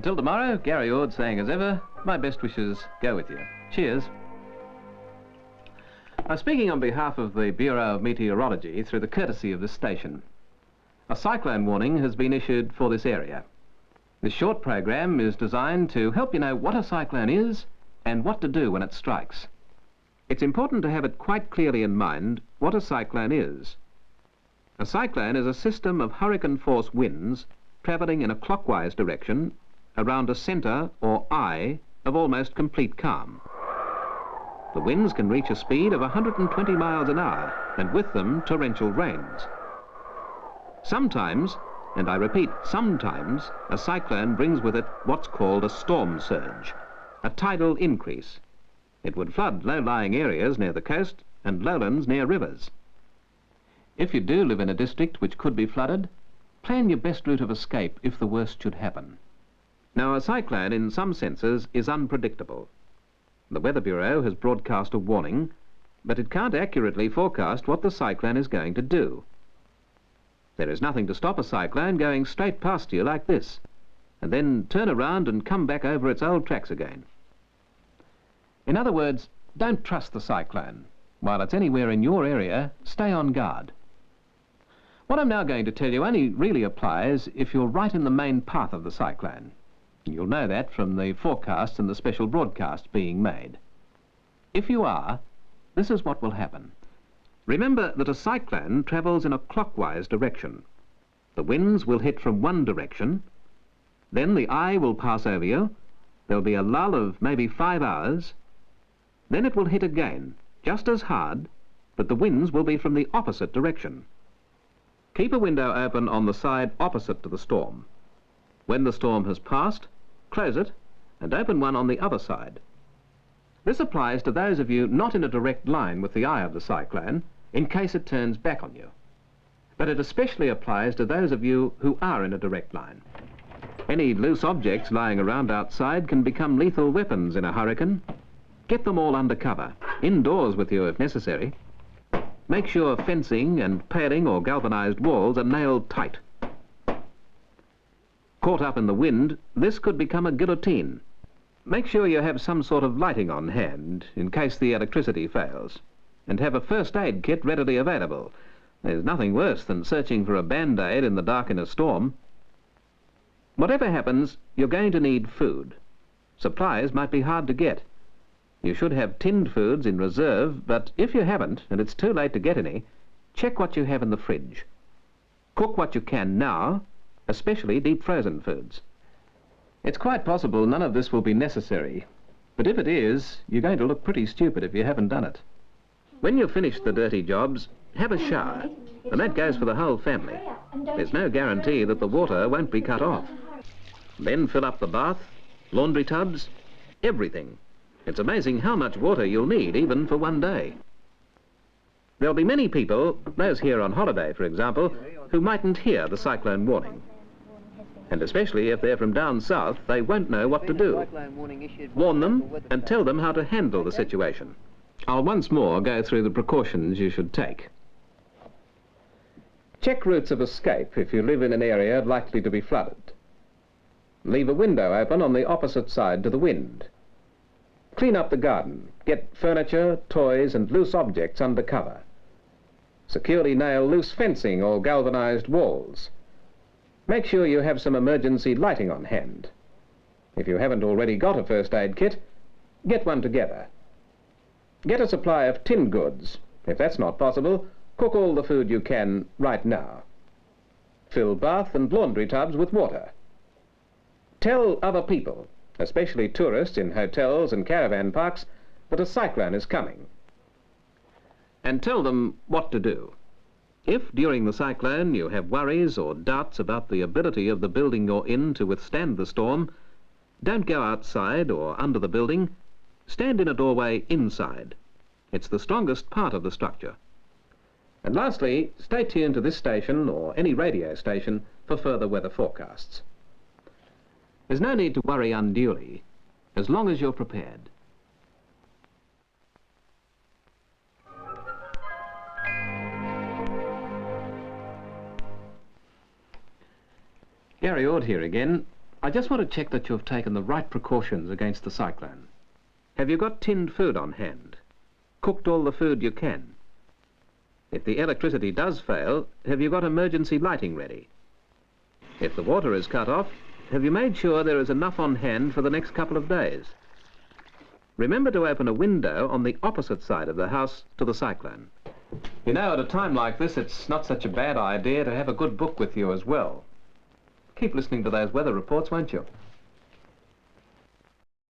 Until tomorrow, Gary Ord saying as ever, my best wishes go with you. Cheers. I'm speaking on behalf of the Bureau of Meteorology through the courtesy of this station. A cyclone warning has been issued for this area. This short program is designed to help you know what a cyclone is and what to do when it strikes. It's important to have it quite clearly in mind what a cyclone is. A cyclone is a system of hurricane-force winds travelling in a clockwise direction around a centre or eye of almost complete calm. The winds can reach a speed of 120 miles an hour, and with them torrential rains. Sometimes, and I repeat, sometimes, a cyclone brings with it what's called a storm surge, a tidal increase. It would flood low-lying areas near the coast and lowlands near rivers. If you do live in a district which could be flooded, plan your best route of escape if the worst should happen. Now, a cyclone in some senses is unpredictable. The Weather Bureau has broadcast a warning, but it can't accurately forecast what the cyclone is going to do. There is nothing to stop a cyclone going straight past you like this, and then turn around and come back over its old tracks again. In other words, don't trust the cyclone. While it's anywhere in your area, stay on guard. What I'm now going to tell you only really applies if you're right in the main path of the cyclone. You'll know that from the forecasts and the special broadcasts being made. If you are, this is what will happen. Remember that a cyclone travels in a clockwise direction. The winds will hit from one direction, then the eye will pass over you, there'll be a lull of maybe 5 hours, then it will hit again, just as hard, but the winds will be from the opposite direction. Keep a window open on the side opposite to the storm. When the storm has passed, close it and open one on the other side. This applies to those of you not in a direct line with the eye of the cyclone, in case it turns back on you. But it especially applies to those of you who are in a direct line. Any loose objects lying around outside can become lethal weapons in a hurricane. Get them all under cover, indoors with you if necessary. Make sure fencing and paling or galvanized walls are nailed tight. Caught up in the wind, this could become a guillotine. Make sure you have some sort of lighting on hand in case the electricity fails, and have a first aid kit readily available. There's nothing worse than searching for a band-aid in the dark in a storm. Whatever happens, you're going to need food. Supplies might be hard to get. You should have tinned foods in reserve, but if you haven't, and it's too late to get any, check what you have in the fridge. Cook what you can now, especially deep-frozen foods. It's quite possible none of this will be necessary, but if it is, you're going to look pretty stupid if you haven't done it. When you've finished the dirty jobs, have a shower, and that goes for the whole family. There's no guarantee that the water won't be cut off. Then fill up the bath, laundry tubs, everything. It's amazing how much water you'll need, even for one day. There'll be many people, those here on holiday for example, who mightn't hear the cyclone warning. And especially if they're from down south, they won't know what to do. Warn them and tell them how to handle the situation. I'll once more go through the precautions you should take. Check routes of escape if you live in an area likely to be flooded. Leave a window open on the opposite side to the wind. Clean up the garden. Get furniture, toys and loose objects under cover. Securely nail loose fencing or galvanized walls. Make sure you have some emergency lighting on hand. If you haven't already got a first aid kit, get one together. Get a supply of tinned goods. If that's not possible, cook all the food you can right now. Fill bath and laundry tubs with water. Tell other people, especially tourists in hotels and caravan parks, that a cyclone is coming. And tell them what to do. If during the cyclone you have worries or doubts about the ability of the building you're in to withstand the storm, don't go outside or under the building. Stand in a doorway inside. It's the strongest part of the structure. And lastly, stay tuned to this station or any radio station for further weather forecasts. There's no need to worry unduly, as long as you're prepared. Gary Ord here again. I just want to check that you've taken the right precautions against the cyclone. Have you got tinned food on hand? Cooked all the food you can? If the electricity does fail, have you got emergency lighting ready? If the water is cut off, have you made sure there is enough on hand for the next couple of days? Remember to open a window on the opposite side of the house to the cyclone. You know, at a time like this, it's not such a bad idea to have a good book with you as well. Keep listening to those weather reports, won't you?